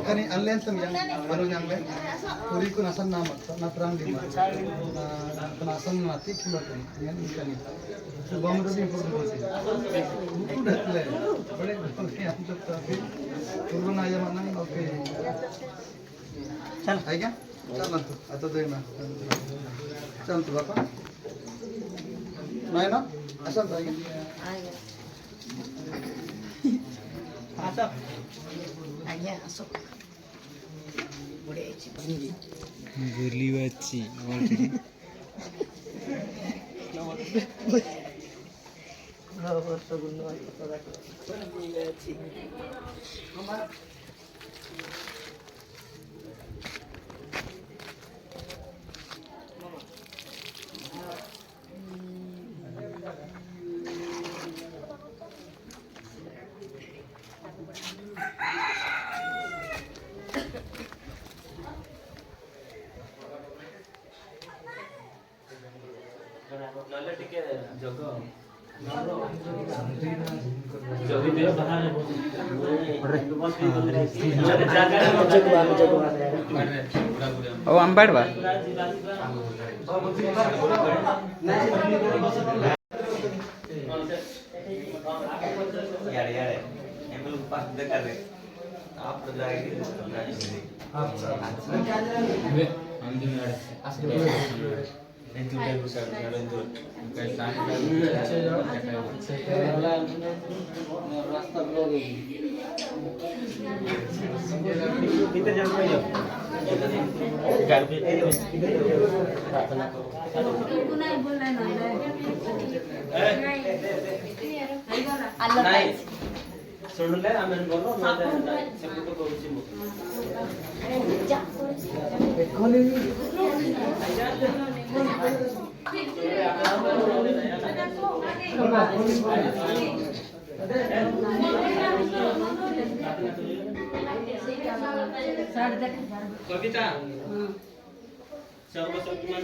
Kani anlen tem yang baru yang lain, kuri kun asan nama, natrang di mana, kenasan mati kiloton, yang ikan itu. Sebab mereka informasi, udah le, boleh yang tu tapi, turun aja mana, oke. Chal, aja, chal nanti, atau deh mah, chal tu apa? Mana? Asal tu aja. Asal. Aja masuk. Boleh cip. Geliwaci. Nomor segundo para Geliwaci. नले टिके जग जल्दी दे बाहर ओ अंबाडवा यार यार Emil pass दे कर दे आप तो जाएंगे हम दिन itu dia bisa untuk kaitan kita jangan main सोडून आम्ही बोललो सेपरेट करूची कविता सर्वशक्तिमान